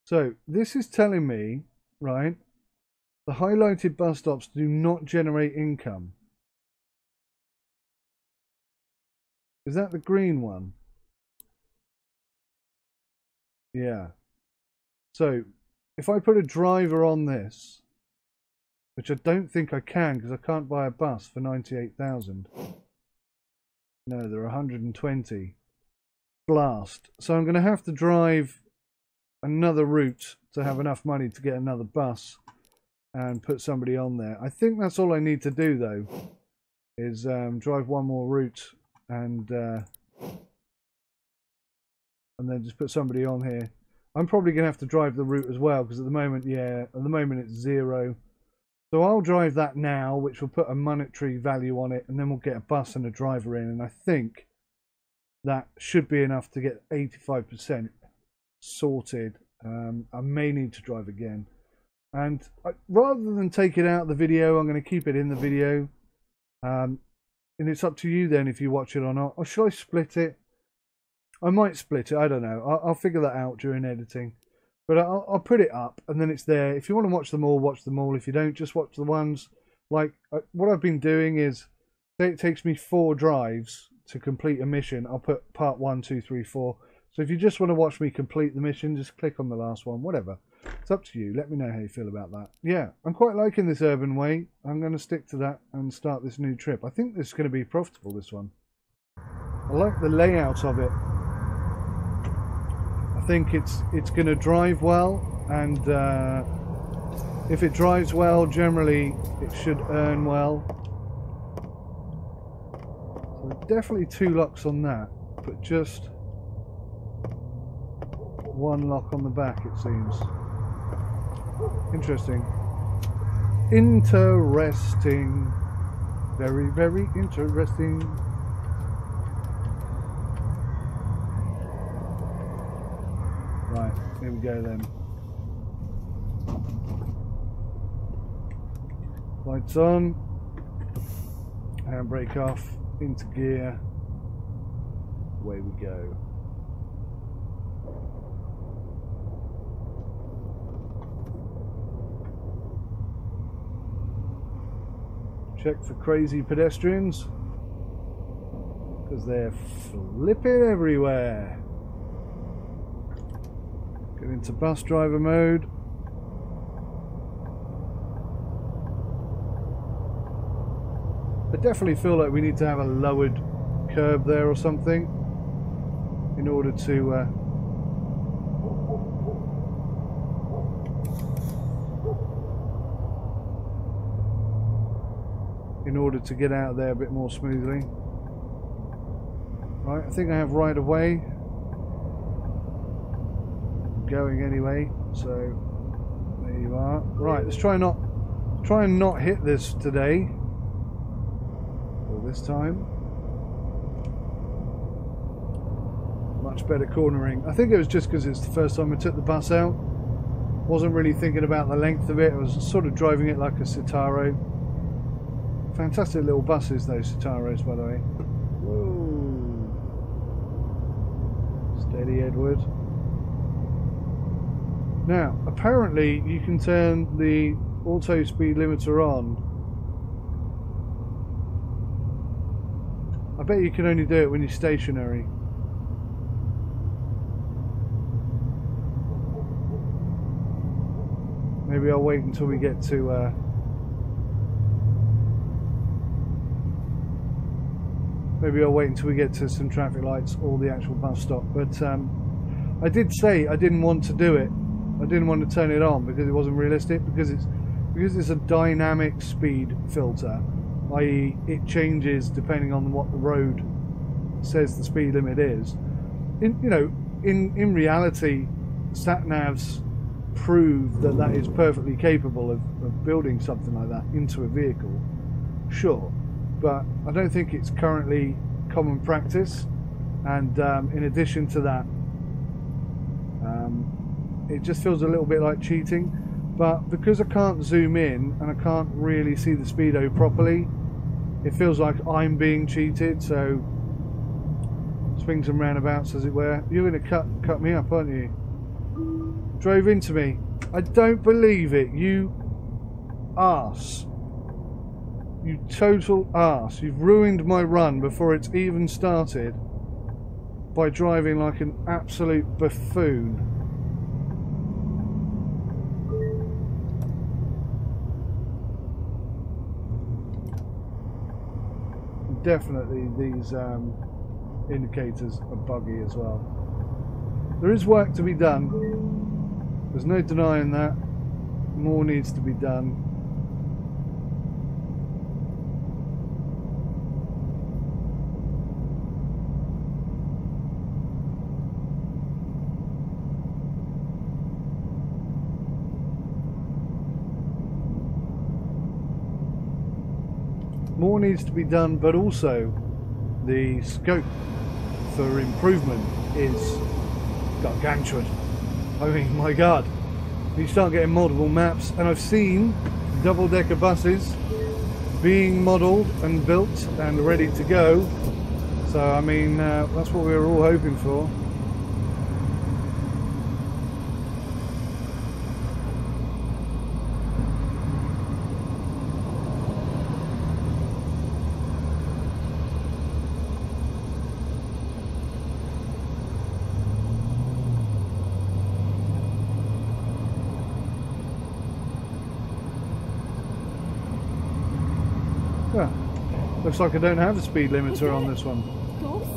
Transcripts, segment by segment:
So this is telling me, right, the highlighted bus stops do not generate income. Is that the green one? Yeah. So if I put a driver on this, which I don't think I can because I can't buy a bus for 98,000. No, there are 120. Blast. So I'm going to have to drive another route to have enough money to get another bus and put somebody on there. I think that's all I need to do though, is drive one more route and then just put somebody on here. I'm probably going to have to drive the route as well because at the moment, yeah, at the moment it's 0. So I'll drive that now, which will put a monetary value on it, and then we'll get a bus and a driver in, and I think that should be enough to get 85% sorted. I may need to drive again. And rather than take it out of the video, I'm going to keep it in the video. And it's up to you then if you watch it or not. Or should I split it? I might split it. I don't know. I'll figure that out during editing. But I'll put it up and then it's there. If you want to watch them all, watch them all. If you don't, just watch the ones. Like what I've been doing is, say it takes me 4 drives to complete a mission. I'll put part 1, 2, 3, 4. So if you just want to watch me complete the mission, just click on the last one. Whatever. It's up to you. Let me know how you feel about that. Yeah, I'm quite liking this urban way. I'm going to stick to that and start this new trip. I think this is going to be profitable, this one. I like the layout of it. I think it's going to drive well, and if it drives well, generally it should earn well. So definitely 2 locks on that, but just 1 lock on the back, it seems. Interesting. Interesting. Very, very interesting. Right, here we go then. Lights on. Handbrake off. Into gear. Away we go. Check for crazy pedestrians, because they're flipping everywhere. Get into bus driver mode. I definitely feel like we need to have a lowered curb there or something in order to get out there a bit more smoothly. Right, I think I have right of way. Going anyway, so there you are. Right, let's try and not hit this today, or this time. Much better cornering. I think it was just because it's the first time I took the bus out. Wasn't really thinking about the length of it. I was sort of driving it like a Citaro. Fantastic little buses, those Citaros, by the way. Whoa. Steady, Edward. Now, apparently you can turn the auto speed limiter on. I bet you can only do it when you're stationary. Maybe I'll wait until we get to some traffic lights or the actual bus stop. But I did say I didn't want to do it. I didn't want to turn it on because it wasn't realistic. Because it's a dynamic speed filter, i.e., it changes depending on what the road says the speed limit is. In reality, sat navs prove that is perfectly capable of building something like that into a vehicle. Sure. But I don't think it's currently common practice, and in addition to that, it just feels a little bit like cheating. But because I can't zoom in and I can't really see the speedo properly, it feels like I'm being cheated. So swings and roundabouts, as it were. You're going to cut me up, aren't you? Drove into me. I don't believe it, you arse. You total arse. You've ruined my run before it's even started by driving like an absolute buffoon. Definitely these indicators are buggy as well. There is work to be done. There's no denying that. More needs to be done. More needs to be done, but also the scope for improvement is gargantuan. I mean, my God, you start getting multiple maps, and I've seen double-decker buses being modelled and built and ready to go. So, I mean, that's what we were all hoping for. Well, looks like I don't have a speed limiter on this one. Ghost?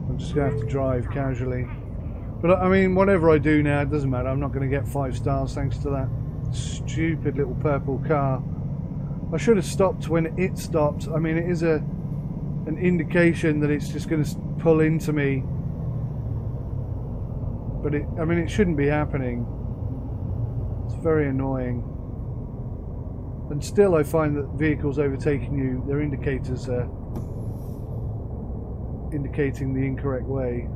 I'm just going to have to drive casually. But I mean, whatever I do now, it doesn't matter. I'm not going to get 5 stars thanks to that stupid little purple car. I should have stopped when it stopped. I mean, it is an indication that it's just going to pull into me. But I mean, it shouldn't be happening. It's very annoying. And still I find that vehicles overtaking you, their indicators are indicating the incorrect way.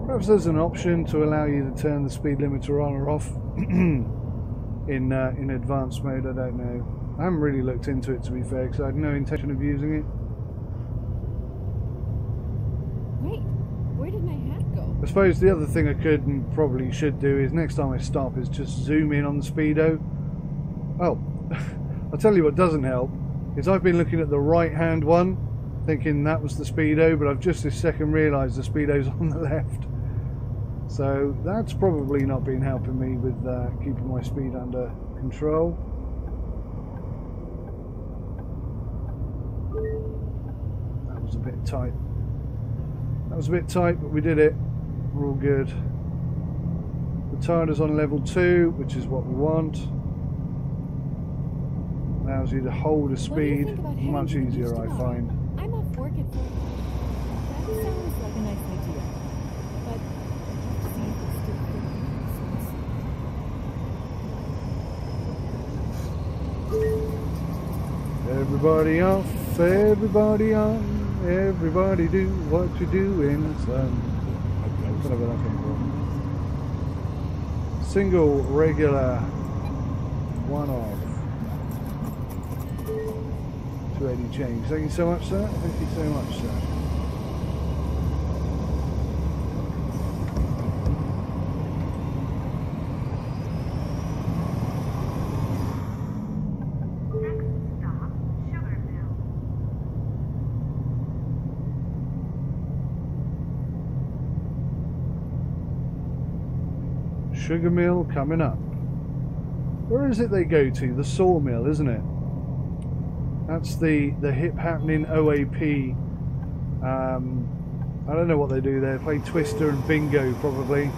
Perhaps there's an option to allow you to turn the speed limiter on or off in advanced mode. I don't know. I haven't really looked into it, to be fair, because I had no intention of using it. Wait, where did my hat go? I suppose the other thing I could and probably should do is next time I stop is just zoom in on the speedo. Oh, I'll tell you what doesn't help is I've been looking at the right hand one thinking that was the speedo, but I've just this second realised the speedo's on the left. So that's probably not been helping me with keeping my speed under control. That was a bit tight. That was a bit tight, but we did it. We're all good. The tire is on level 2, which is what we want. Allows you to hold a speed much easier, I find. I'm off work at 4. That sounds like a nice idea. But see if it's still good. Everybody off, everybody on, everybody do what you do in son. Whatever that came from. Single, regular, one off. 280 change. Thank you so much, sir. Thank you so much, sir. Sugar mill coming up. Where is it they go to? The sawmill, isn't it? That's the hip happening OAP. I don't know what they do there. Play Twister and Bingo probably.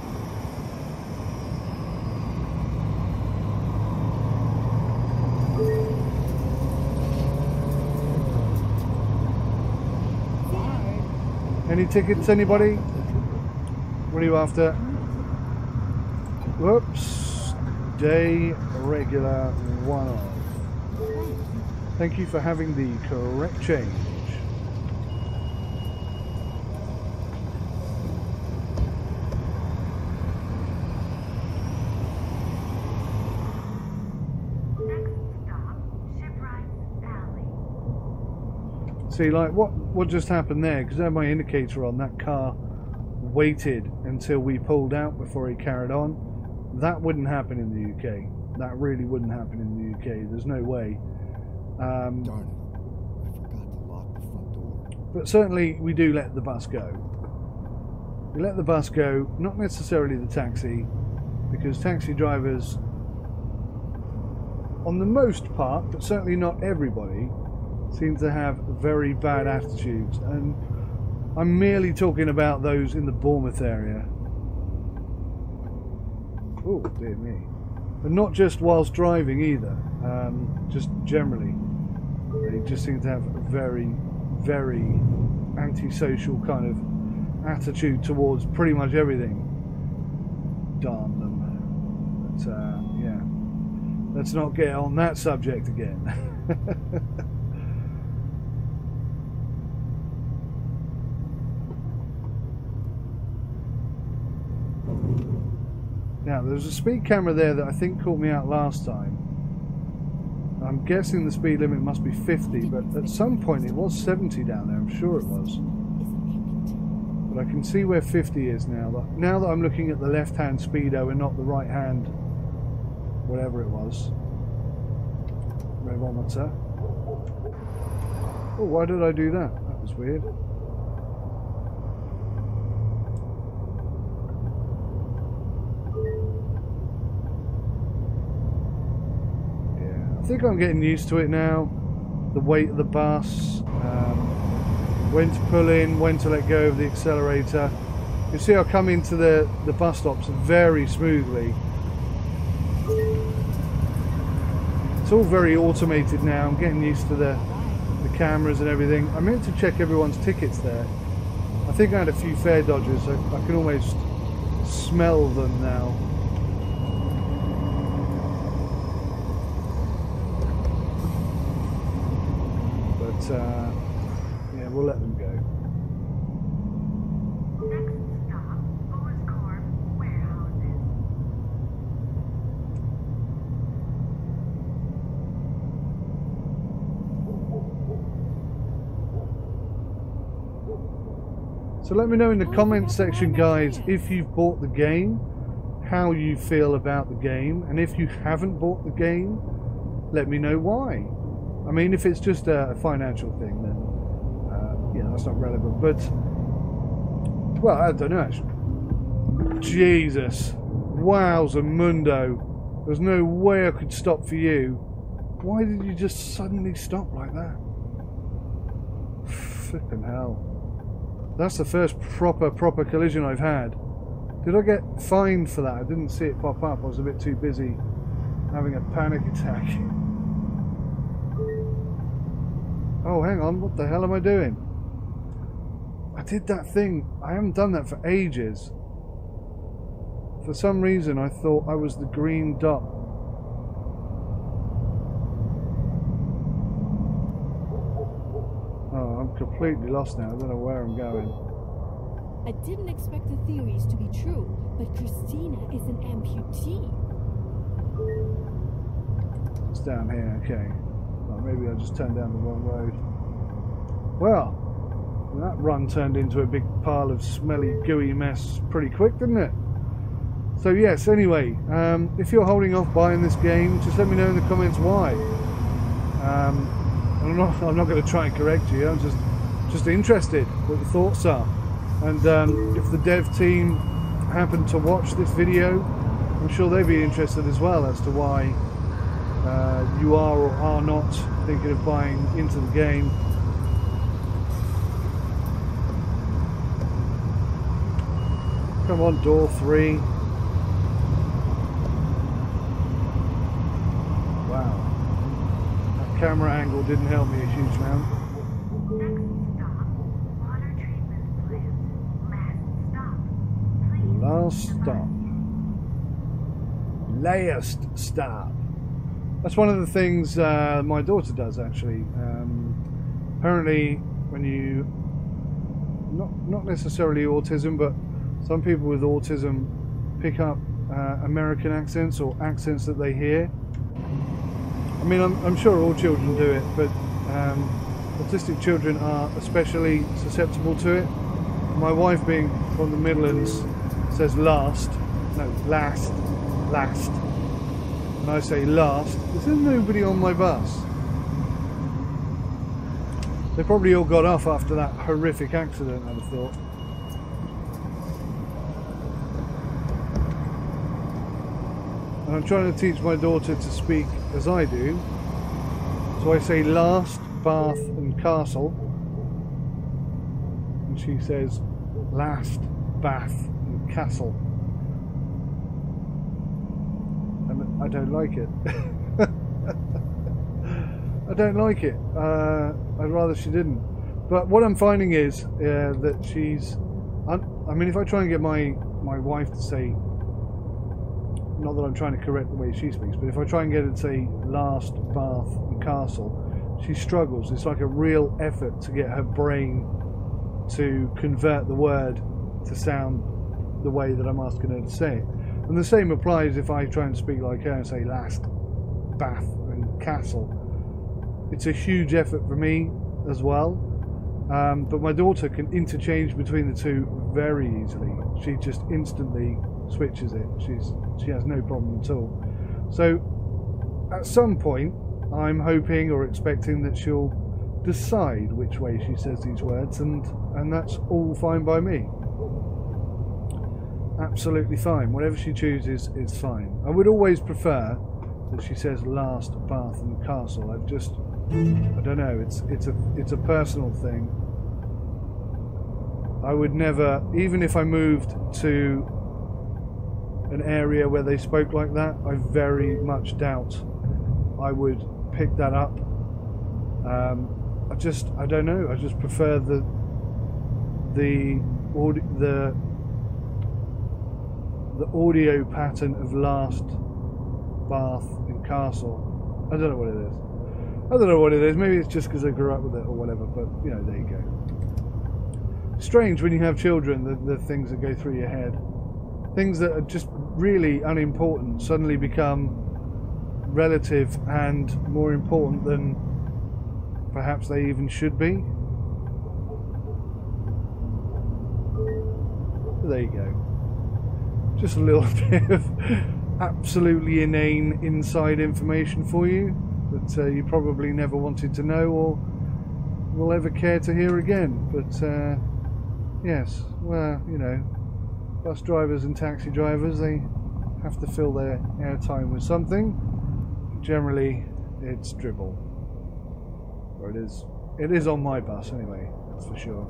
Any tickets, anybody? What are you after? Whoops. Day regular one-off. Thank you for having the correct change. See, like what just happened there? Because I had my indicator on, that car waited until we pulled out before he carried on. That wouldn't happen in the UK. That really wouldn't happen in the UK. There's no way. Darn it. I forgot to lock the front door. But certainly we do let the bus go. We let the bus go, not necessarily the taxi, because taxi drivers, on the most part, but certainly not everybody, seem to have very bad attitudes. And I'm merely talking about those in the Bournemouth area. Oh, dear me. And not just whilst driving either, just generally. They just seem to have a very, very antisocial kind of attitude towards pretty much everything. Darn them. But, yeah. Let's not get on that subject again. Now, there's a speed camera there that I think caught me out last time. I'm guessing the speed limit must be 50, but at some point it was 70 down there, I'm sure it was. But I can see where 50 is now. Now that I'm looking at the left-hand speedo and not the right-hand, whatever it was. Revometer. Oh, why did I do that? That was weird. I think I'm getting used to it now. The weight of the bus, when to pull in, when to let go of the accelerator. You see, I'll come into the bus stops very smoothly. It's all very automated now. I'm getting used to the cameras and everything. I meant to check everyone's tickets there. I think I had a few fare dodgers. I can almost smell them now. Yeah, we'll let them go. Next stop, Oscorp warehouses. So let me know in the comments section, guys, if you've bought the game, how you feel about the game, and if you haven't bought the game, let me know why. I mean, if it's just a financial thing, then yeah, that's not relevant. But, well, I don't know, actually. Jesus. Wowza mundo. There's no way I could stop for you. Why did you just suddenly stop like that? Flippin' hell. That's the first proper collision I've had. Did I get fined for that? I didn't see it pop up. I was a bit too busy having a panic attack. Oh, hang on, what the hell am I doing? I did that thing. I haven't done that for ages. For some reason, I thought I was the green dot. Oh, I'm completely lost now. I don't know where I'm going. I didn't expect the theories to be true, but Christina is an amputee. It's down here, okay. Well, maybe I just turned down the wrong road. Well, that run turned into a big pile of smelly, gooey mess pretty quick, didn't it? So yes, anyway, if you're holding off buying this game, just let me know in the comments why. I'm not going to try and correct you. I'm just interested what your thoughts are. And if the dev team happen to watch this video, I'm sure they'd be interested as well as to why you are or are not thinking of buying into the game. Come on, door 3. Wow. That camera angle didn't help me a huge amount. Next stop, water treatment plant. Last stop, please Last stop. Last stop. That's one of the things my daughter does, actually. Apparently, when you... Not necessarily autism, but some people with autism pick up American accents or accents that they hear. I mean, I'm sure all children do it, but autistic children are especially susceptible to it. My wife, being from the Midlands, says last. And I say last. Is there nobody on my bus? They probably all got off after that horrific accident, I'd have thought. And I'm trying to teach my daughter to speak as I do. So I say last, bath and castle. And she says last, bath and castle. And I don't like it. I don't like it. I'd rather she didn't. But what I'm finding is that she's... I mean, if I try and get my wife to say... Not that I'm trying to correct the way she speaks, but if I try and get her to say last, bath and castle, she struggles. It's like a real effort to get her brain to convert the word to sound the way that I'm asking her to say it. And the same applies if I try and speak like her and say last, bath and castle. It's a huge effort for me as well. But my daughter can interchange between the two very easily. She just instantly switches it. She has no problem at all. So at some point I'm hoping or expecting that she'll decide which way she says these words, and that's all fine by me. Absolutely fine. Whatever she chooses is fine. I would always prefer that she says last, bath and castle. I don't know, it's a personal thing. I would never, even if I moved to an area where they spoke like that, I very much doubt I would pick that up. I don't know, I just prefer the audio pattern of last, bath and castle. I don't know what it is. I don't know what it is. Maybe it's just because I grew up with it or whatever, but you know, there you go. Strange when you have children, the things that go through your head. Things that are just really unimportant suddenly become relative and more important than perhaps they even should be. There you go. Just a little bit of absolutely inane inside information for you that you probably never wanted to know or will ever care to hear again. But yes, well, you know, bus drivers and taxi drivers, they have to fill their airtime with something. Generally, it's dribble. Or it is on my bus anyway, that's for sure.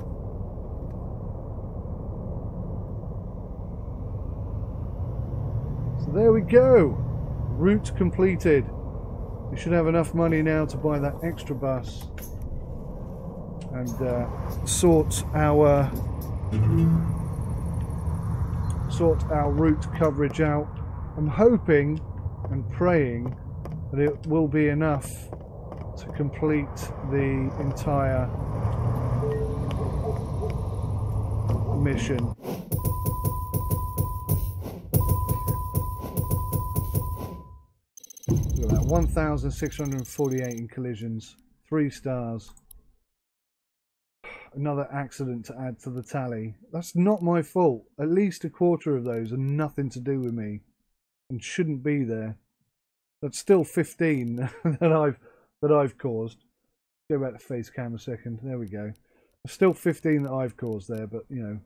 So there we go. Route completed. We should have enough money now to buy that extra bus and sort our route coverage out. I'm hoping and praying that it will be enough to complete the entire mission. Look at that, 1,648 in collisions, 3 stars. Another accident to add to the tally. That's not my fault. At least a quarter of those are nothing to do with me and shouldn't be there. That's still 15 that I've caused. Go back to face cam a second. There we go. There's still 15 that I've caused there, but you know,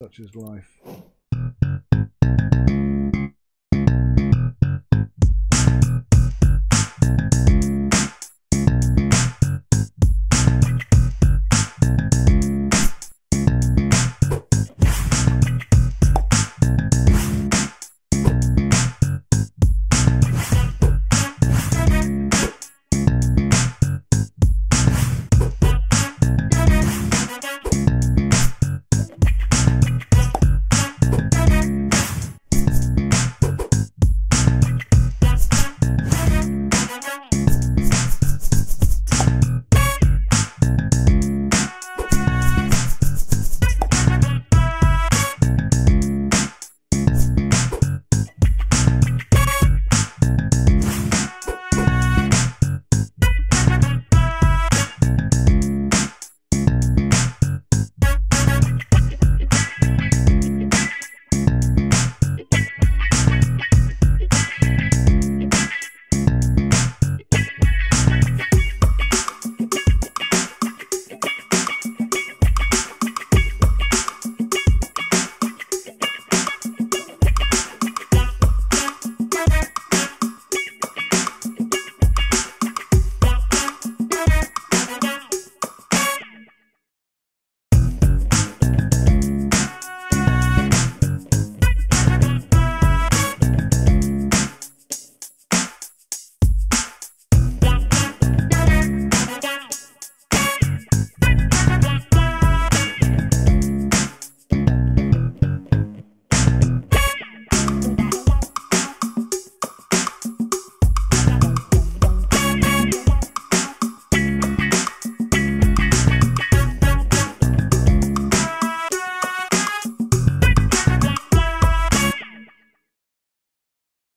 such is life.